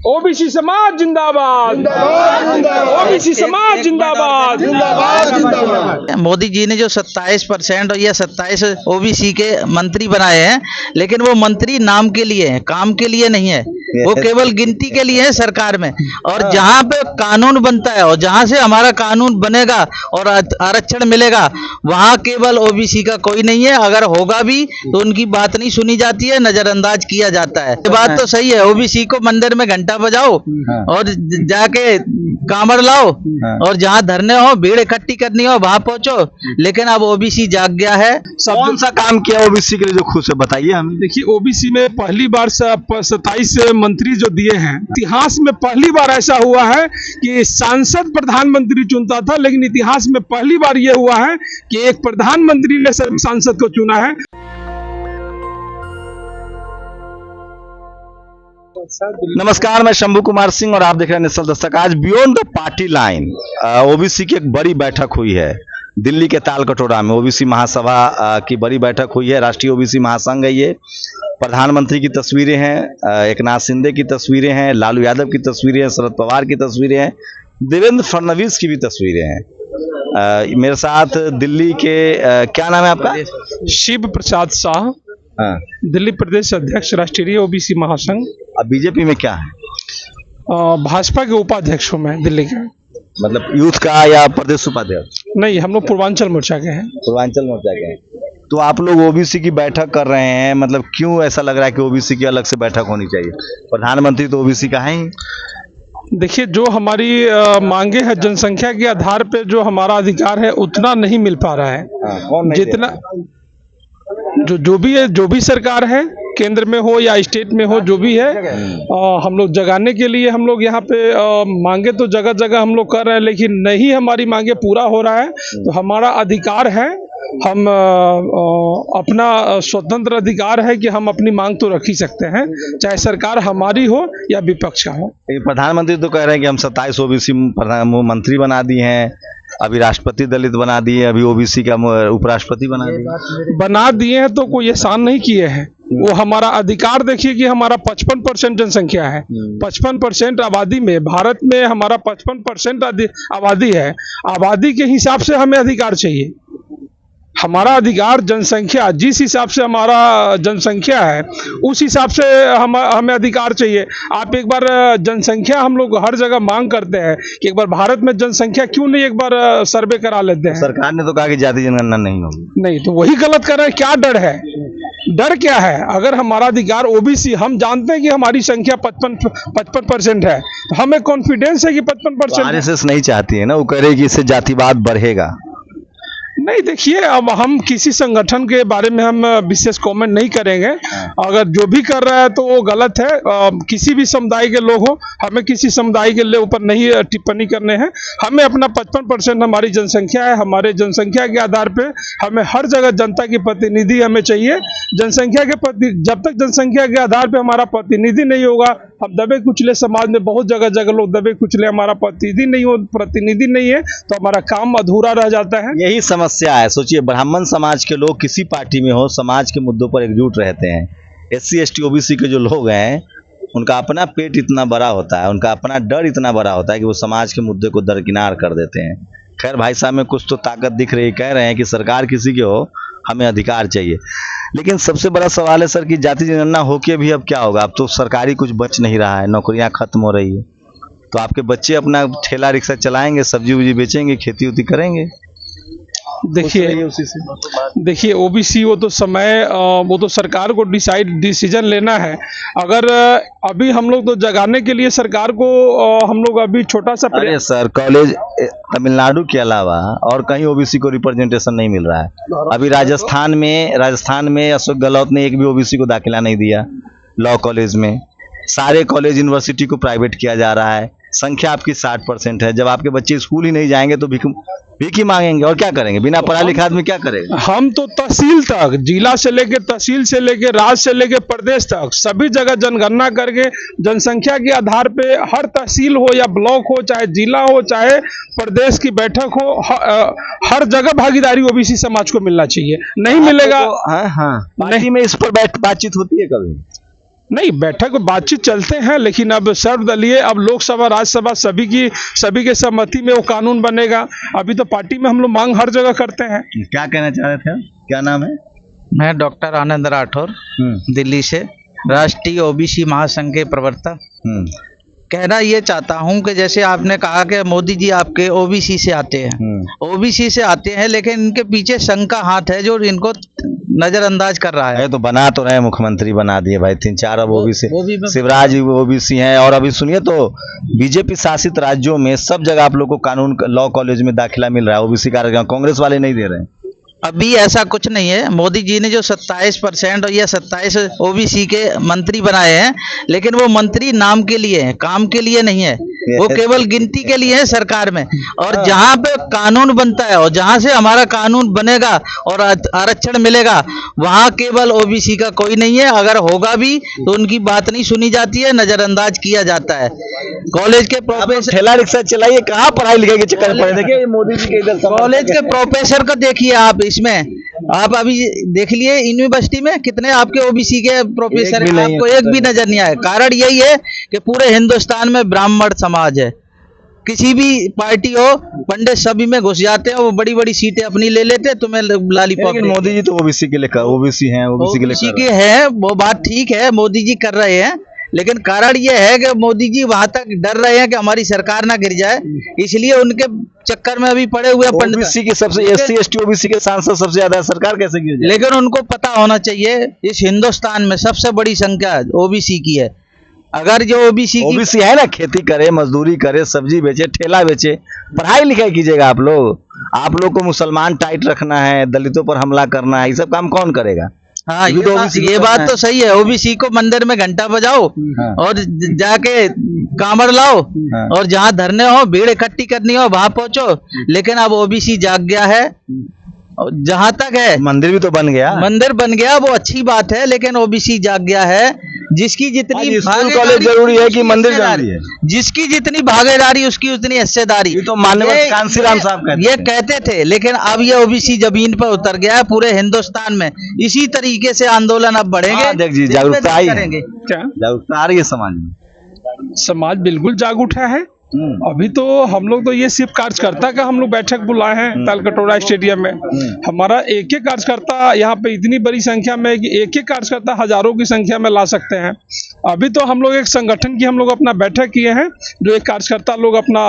OBC समाज जिंदाबाद, OBC समाज जिंदाबाद। मोदी जी ने जो 27% और या 27 ओबीसी के मंत्री बनाए हैं, लेकिन वो मंत्री नाम के लिए हैं, काम के लिए नहीं है। वो केवल गिनती के लिए है सरकार में। और जहाँ पे कानून बनता है और जहाँ से हमारा कानून बनेगा और आरक्षण मिलेगा, वहाँ केवल ओबीसी का कोई नहीं है। अगर होगा भी तो उनकी बात नहीं सुनी जाती है, नजरअंदाज किया जाता है। ये बात तो सही है, ओबीसी को मंदिर में घंटा बजाओ और जाके कांवड़ लाओ और जहाँ धरने हो, भीड़ इकट्ठी करनी हो, वहां पहुंचो। लेकिन अब ओबीसी जाग गया है। कौन सा काम किया ओबीसी के लिए जो खुद से बताइए हमें। देखिए, ओबीसी में पहली बार 27 मंत्री जो दिए हैं, इतिहास में पहली बार ऐसा हुआ है कि सांसद प्रधानमंत्री चुनता था, लेकिन इतिहास में पहली बार यह हुआ है कि एक प्रधानमंत्री ने सांसद को चुना है। नमस्कार, मैं शंभू कुमार सिंह और आप देख रहे हैं नेशनल दस्तक। आज beyond the party line OBC की एक बड़ी बैठक हुई है दिल्ली के तालकटोरा में। ओबीसी महासभा की बड़ी बैठक हुई है। राष्ट्रीय ओबीसी महासंघ है ये। प्रधानमंत्री की तस्वीरें हैं, एकनाथ शिंदे की तस्वीरें हैं, लालू यादव की तस्वीरें हैं, शरद पवार की तस्वीरें हैं, देवेंद्र फडणवीस की भी तस्वीरें हैं। मेरे साथ दिल्ली के क्या नाम है आपका? शिव प्रसाद शाह, दिल्ली प्रदेश अध्यक्ष, राष्ट्रीय ओबीसी महासंघ। अब बीजेपी में क्या है? भाजपा के उपाध्यक्ष हूँ मैं, दिल्ली के। मतलब यूथ का या प्रदेश उपाध्यक्ष? नहीं, हम लोग पूर्वांचल मोर्चा के हैं। पूर्वांचल मोर्चा के हैं। तो आप लोग ओबीसी की बैठक कर रहे हैं, मतलब क्यों ऐसा लग रहा है कि ओबीसी की अलग से बैठक होनी चाहिए? प्रधानमंत्री तो ओबीसी का है ही। देखिए, जो हमारी मांगे है, जनसंख्या के आधार पे जो हमारा अधिकार है उतना नहीं मिल पा रहा है। कौन नहीं जितना जो भी सरकार है, केंद्र में हो या स्टेट में हो, जो भी है, हम लोग जगाने के लिए हम लोग यहाँ पे मांगे तो जगह जगह हम लोग कर रहे हैं, लेकिन नहीं हमारी मांगे पूरा हो रहा है। तो हमारा अधिकार है, हम अपना स्वतंत्र अधिकार है कि हम अपनी मांग तो रख ही सकते हैं, चाहे सरकार हमारी हो या विपक्ष का हो। प्रधानमंत्री तो कह रहे हैं कि हम 27 ओबीसी मंत्री बना दिए हैं, अभी राष्ट्रपति दलित बना दिए, अभी ओबीसी का उपराष्ट्रपति बना दिए हैं। तो कोई एहसान नहीं किए हैं। वो हमारा अधिकार देखिए कि हमारा 55% जनसंख्या है, 55% आबादी में, भारत में हमारा 55% आबादी है। आबादी के हिसाब से हमें अधिकार चाहिए। हमारा अधिकार जनसंख्या, जिस हिसाब से हमारा जनसंख्या है उस हिसाब से हमें अधिकार चाहिए। आप एक बार जनसंख्या, हम लोग हर जगह मांग करते हैं कि एक बार भारत में जनसंख्या क्यों नहीं एक बार सर्वे करा लेते हैं। सरकार ने तो कहा कि जाति जनगणना नहीं होगी। नहीं, तो वही गलत कर रहे हैं। क्या डर है? डर क्या है? अगर हमारा अधिकार ओबीसी, हम जानते हैं कि हमारी संख्या 55% है, तो हमें कॉन्फिडेंस है कि 55%। आरएसएस नहीं चाहती है ना, वो कह रही है कि इससे जातिवाद बढ़ेगा। नहीं, देखिए, अब हम किसी संगठन के बारे में हम विशेष कमेंट नहीं करेंगे। अगर जो भी कर रहा है तो वो गलत है। किसी भी समुदाय के लोग हो, हमें किसी समुदाय के ऊपर नहीं टिप्पणी करने हैं। हमें अपना 55% हमारी जनसंख्या है। हमारे जनसंख्या के आधार पे हमें हर जगह जनता की प्रतिनिधि हमें चाहिए। जनसंख्या के जब तक जनसंख्या के आधार पे हमारा प्रतिनिधि नहीं होगा, हम दबे कुचले समाज में बहुत जगह लोग दबे कुचले, हमारा प्रतिनिधि नहीं है, तो हमारा काम अधूरा रह जाता है। यही समस्या है। सोचिए, ब्राह्मण समाज के लोग किसी पार्टी में हो, समाज के मुद्दों पर एकजुट रहते हैं। एससी एसटी ओबीसी के जो लोग हैं, उनका अपना पेट इतना बड़ा होता है, उनका अपना डर इतना बड़ा होता है कि वो समाज के मुद्दे को दरकिनार कर देते हैं। खैर, भाई साहब में कुछ तो ताकत दिख रही है। कह रहे हैं कि सरकार किसी के हो, हमें अधिकार चाहिए। लेकिन सबसे बड़ा सवाल है सर कि जाति जनगणना होके भी अब क्या होगा? अब तो सरकारी कुछ बच नहीं रहा है, नौकरियां खत्म हो रही है। तो आपके बच्चे अपना ठेला रिक्शा चलाएंगे, सब्जी उब्जी बेचेंगे, खेती उती करेंगे। देखिए ओबीसी, वो तो सरकार को डिसीजन लेना है। अगर अभी हम लोग तो जगाने के लिए सरकार को हम लोग अभी छोटा सा अरे सर, कॉलेज तमिलनाडु के अलावा और कहीं ओबीसी को रिप्रेजेंटेशन नहीं मिल रहा है। अभी राजस्थान में अशोक गहलोत ने एक भी ओबीसी को दाखिला नहीं दिया लॉ कॉलेज में। सारे कॉलेज यूनिवर्सिटी को प्राइवेट किया जा रहा है। संख्या आपकी 60% है। जब आपके बच्चे स्कूल ही नहीं जाएंगे तो भीख ही मांगेंगे, और क्या करेंगे? बिना पढ़ा लिखा आदमी क्या करेगा? हम तो तहसील तक, जिला से लेके तहसील से लेके राज्य से लेके प्रदेश तक सभी जगह जनगणना करके जनसंख्या के आधार पे हर तहसील हो या ब्लॉक हो, चाहे जिला हो, चाहे प्रदेश की बैठक हो, हर जगह भागीदारी ओबीसी समाज को मिलना चाहिए। नहीं मिलेगा। हाँ, पार्टी में इस पर बातचीत होती है कभी? नहीं, बैठक बातचीत चलते हैं, लेकिन अब सर्वदलीय, अब लोकसभा राज्यसभा सभी के सहमति में वो कानून बनेगा। अभी तो पार्टी में हम लोग मांग हर जगह करते हैं। क्या कहना चाह रहे थे आप? क्या नाम है? मैं डॉक्टर आनंद राठौर, दिल्ली से, राष्ट्रीय ओबीसी महासंघ के प्रवक्ता। कहना ये चाहता हूँ कि जैसे आपने कहा कि मोदी जी आपके ओबीसी से आते हैं, ओबीसी से आते हैं, लेकिन इनके पीछे संघ का हाथ है जो इनको नजरअंदाज कर रहा है। तो बना तो रहे, मुख्यमंत्री बना दिए भाई 3-4, अब ओबीसी, वो भी शिवराज जी ओबीसी हैं। और अभी सुनिए तो बीजेपी शासित राज्यों में सब जगह आप लोग को कानून लॉ कॉलेज में दाखिला मिल रहा है ओबीसी कार्यक्रम, कांग्रेस वाले नहीं दे रहे हैं। अभी ऐसा कुछ नहीं है। मोदी जी ने जो 27% और या 27 ओबीसी के मंत्री बनाए हैं, लेकिन वो मंत्री नाम के लिए हैं, काम के लिए नहीं है। वो केवल गिनती के लिए है सरकार में। और जहाँ पे कानून बनता है और जहाँ से हमारा कानून बनेगा और आरक्षण मिलेगा, वहाँ केवल ओबीसी का कोई नहीं है। अगर होगा भी तो उनकी बात नहीं सुनी जाती है, नजरअंदाज किया जाता है। कॉलेज के प्रोफेसर, ठेला रिक्शा चलाइए, कहाँ पढ़ाई लिखाई के चक्कर पड़े। देखिए मोदी जी के इधर कॉलेज के प्रोफेसर को देखिए आप, इसमें आप अभी देख लिए यूनिवर्सिटी में कितने आपके ओबीसी के प्रोफेसर हैं, आपको एक भी नजर नहीं आया। कारण यही है कि पूरे हिंदुस्तान में ब्राह्मण समाज है। किसी भी पार्टी हो, पंडित सभी में घुस जाते हैं, वो बड़ी बड़ी सीटें अपनी ले लेते हैं, तुम्हें लॉलीपॉप। मोदी जी तो ओबीसी के लिए, ओबीसी हैं, ओबीसी के लिए के हैं, वो बात ठीक है, मोदी जी कर रहे हैं। लेकिन कारण ये है कि मोदी जी वहां तक डर रहे हैं कि हमारी सरकार ना गिर जाए, इसलिए उनके चक्कर में अभी पड़े हुए पंडित। ओबीसी के सबसे, एससी एसटी ओबीसी के सांसद सबसे ज्यादा, सरकार कैसे गिर जाए? लेकिन उनको पता होना चाहिए इस हिंदुस्तान में सबसे बड़ी संख्या ओबीसी की है। अगर जो ओबीसी है ना, खेती करे, मजदूरी करे, सब्जी बेचे, ठेला बेचे, पढ़ाई लिखाई कीजिएगा आप लोग को मुसलमान टाइट रखना है, दलितों पर हमला करना है, ये सब काम कौन करेगा? हाँ, ये बात तो सही है। ओबीसी को मंदिर में घंटा बजाओ और जाके कांवड़ लाओ और जहाँ धरने हो, भीड़ इकट्ठी करनी हो, वहां पहुंचो। लेकिन अब ओबीसी जाग गया है। जहां तक है, मंदिर भी तो बन गया, वो अच्छी बात है, लेकिन ओबीसी जाग गया है। जिसकी जितनी स्कूल कॉलेज जरूरी है कि मंदिर जरूरी है? जिसकी जितनी भागीदारी उसकी उतनी हिस्सेदारी। ये तो माननीय कांसीराम साहब ये कहते थे, लेकिन अब ये ओबीसी जमीन पर उतर गया है पूरे हिंदुस्तान में। इसी तरीके से आंदोलन अब बढ़ेंगे। देख जी, जागरूकता आई है, जागरूकता आ रही है समाज में। समाज बिल्कुल जाग उठा है। अभी तो हम लोग तो ये सिर्फ कार्यकर्ता का हम लोग बैठक बुलाए हैं तालकटोरा स्टेडियम में। हमारा एक एक कार्यकर्ता यहाँ पे इतनी बड़ी संख्या में कि एक एक कार्यकर्ता हजारों की संख्या में ला सकते हैं। अभी तो हम लोग एक संगठन की हम लोग अपना बैठक किए हैं, जो एक कार्यकर्ता लोग अपना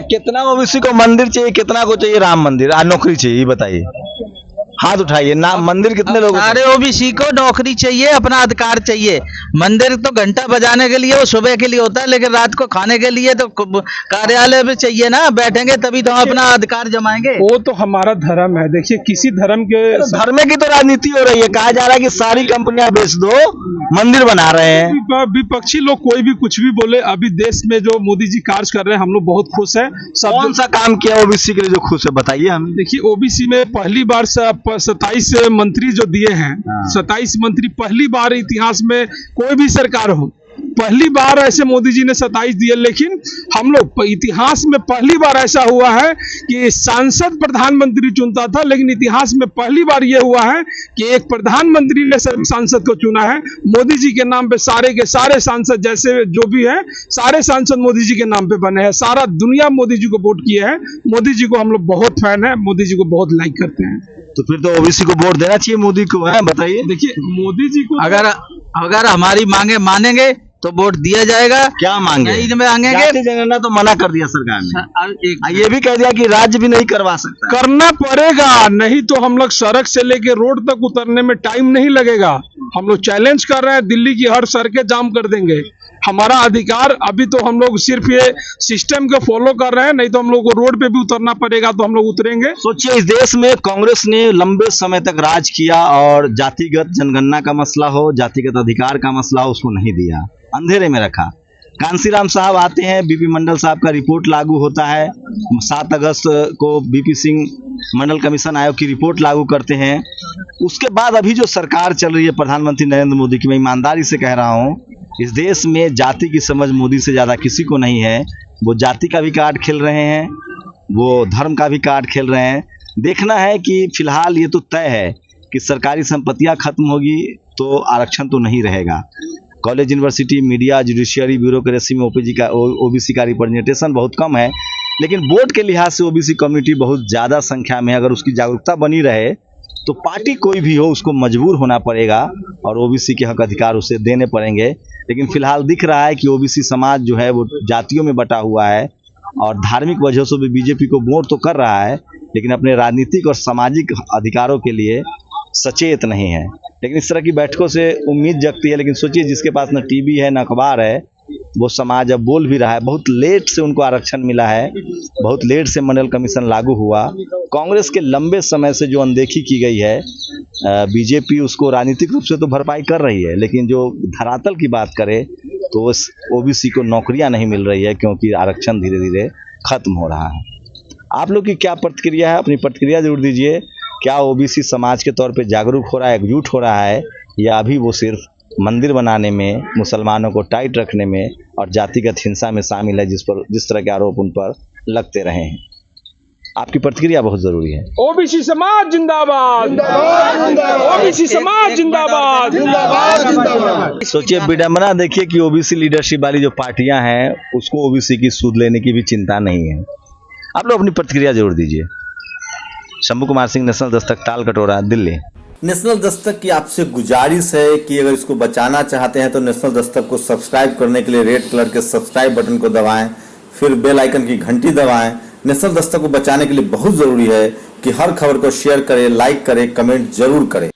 कितना ओबीसी को मंदिर चाहिए, कितना को चाहिए राम मंदिर, नौकरी चाहिए, बताइए, हाथ उठाइए ना। मंदिर कितने लोग? सारे ओबीसी को नौकरी चाहिए, अपना अधिकार चाहिए। मंदिर तो घंटा बजाने के लिए, वो सुबह के लिए होता है, लेकिन रात को खाने के लिए तो कार्यालय में चाहिए ना। बैठेंगे तभी तो हम अपना अधिकार जमाएंगे। वो तो हमारा धर्म है। देखिए, किसी धर्म की तो राजनीति हो रही है। कहा जा रहा है कि सारी कंपनियां बेच दो, मंदिर बना रहे हैं। विपक्षी लोग कोई भी कुछ भी बोले, अभी देश में जो मोदी जी कार्य कर रहे हैं, हम लोग बहुत खुश है। कौन सा काम किया ओबीसी के लिए जो खुश है, बताइए हमें। देखिए, ओबीसी में पहली बार 27 मंत्री जो दिए हैं, 27 मंत्री पहली बार इतिहास में, कोई भी सरकार हो, पहली बार ऐसे मोदी जी ने 27 दिए। लेकिन हम लोग इतिहास में पहली बार ऐसा हुआ है कि सांसद प्रधानमंत्री चुनता था, लेकिन इतिहास में पहली बार यह हुआ है कि एक प्रधानमंत्री ने सांसद को चुना है। मोदी जी के नाम पे सारे के सारे सांसद, जैसे जो भी है, सारे सांसद मोदी जी के नाम पे बने हैं। सारा दुनिया मोदी जी को वोट किए है। मोदी जी को हम लोग बहुत फैन है, मोदी जी को बहुत लाइक करते हैं। तो फिर तो ओबीसी को वोट देना चाहिए मोदी को, है? बताइए। देखिए, मोदी जी को अगर हमारी मांगे मानेंगे तो वोट दिया जाएगा। क्या मांगे? मांगेंगे जनगणना तो मना कर दिया सरकार ने। ये भी कह दिया कि राज्य भी नहीं करवा सकता। करना पड़ेगा, नहीं तो हम लोग सड़क से लेके रोड तक उतरने में टाइम नहीं लगेगा। हम लोग चैलेंज कर रहे हैं, दिल्ली की हर सड़कें जाम कर देंगे। हमारा अधिकार, अभी तो हम लोग सिर्फ ये सिस्टम को फॉलो कर रहे हैं, नहीं तो हम लोग को रोड पे भी उतरना पड़ेगा, तो हम लोग उतरेंगे। सोचिए, इस देश में कांग्रेस ने लंबे समय तक राज किया और जातिगत जनगणना का मसला हो, जातिगत अधिकार का मसला हो, उसको नहीं दिया, अंधेरे में रखा। कांसीराम साहब आते हैं, बीपी मंडल साहब का रिपोर्ट लागू होता है। 7 अगस्त को बीपी सिंह मंडल कमीशन आयोग की रिपोर्ट लागू करते हैं। उसके बाद अभी जो सरकार चल रही है प्रधानमंत्री नरेंद्र मोदी की, मैं ईमानदारी से कह रहा हूँ, इस देश में जाति की समझ मोदी से ज्यादा किसी को नहीं है। वो जाति का भी कार्ड खेल रहे हैं, वो धर्म का भी कार्ड खेल रहे हैं। देखना है कि फिलहाल ये तो तय है कि सरकारी संपत्तियां खत्म होगी तो आरक्षण तो नहीं रहेगा। College, university, media, judiciary, bureaucracy में ओबीसी का रिप्रेजेंटेशन बहुत कम है। लेकिन वोट के लिहाज से ओबीसी कम्युनिटी बहुत ज़्यादा संख्या में है। अगर उसकी जागरूकता बनी रहे तो पार्टी कोई भी हो उसको मजबूर होना पड़ेगा और ओबीसी के हक अधिकार उसे देने पड़ेंगे। लेकिन फिलहाल दिख रहा है कि ओबीसी समाज जो है वो जातियों में बटा हुआ है और धार्मिक वजहों से भी बीजेपी को वोट तो कर रहा है, लेकिन अपने राजनीतिक और सामाजिक अधिकारों के लिए सचेत नहीं है। लेकिन इस तरह की बैठकों से उम्मीद जगती है। लेकिन सोचिए, जिसके पास न टीवी है न अखबार है, वो समाज अब बोल भी रहा है। बहुत लेट से उनको आरक्षण मिला है, बहुत लेट से मंडल कमीशन लागू हुआ। कांग्रेस के लंबे समय से जो अनदेखी की गई है, बीजेपी उसको राजनीतिक रूप से तो भरपाई कर रही है, लेकिन जो धरातल की बात करे तो ओबीसी को नौकरियां नहीं मिल रही है, क्योंकि आरक्षण धीरे धीरे खत्म हो रहा है। आप लोग की क्या प्रतिक्रिया है? अपनी प्रतिक्रिया जरूर दीजिए। क्या ओबीसी समाज के तौर पे जागरूक हो रहा है, एकजुट हो रहा है, या अभी वो सिर्फ मंदिर बनाने में, मुसलमानों को टाइट रखने में और जातिगत हिंसा में शामिल है, जिस तरह के आरोप उन पर लगते रहे हैं? आपकी प्रतिक्रिया बहुत जरूरी है। ओबीसी समाज जिंदाबाद, ओबीसी समाज जिंदाबाद, जिंदाबाद। सोचिए, विडंबना देखिए कि ओबीसी लीडरशिप वाली जो पार्टियां हैं उसको ओबीसी की सूद लेने की भी चिंता नहीं है। आप लोग अपनी प्रतिक्रिया जरूर दीजिए। शंभू कुमार सिंह, नेशनल दस्तक, ताल कटोरा, दिल्ली। नेशनल दस्तक की आपसे गुजारिश है कि अगर इसको बचाना चाहते हैं तो नेशनल दस्तक को सब्सक्राइब करने के लिए रेड कलर के सब्सक्राइब बटन को दबाएं, फिर बेल आइकन की घंटी दबाएं। नेशनल दस्तक को बचाने के लिए बहुत जरूरी है कि हर खबर को शेयर करें, लाइक करें, कमेंट जरूर करें।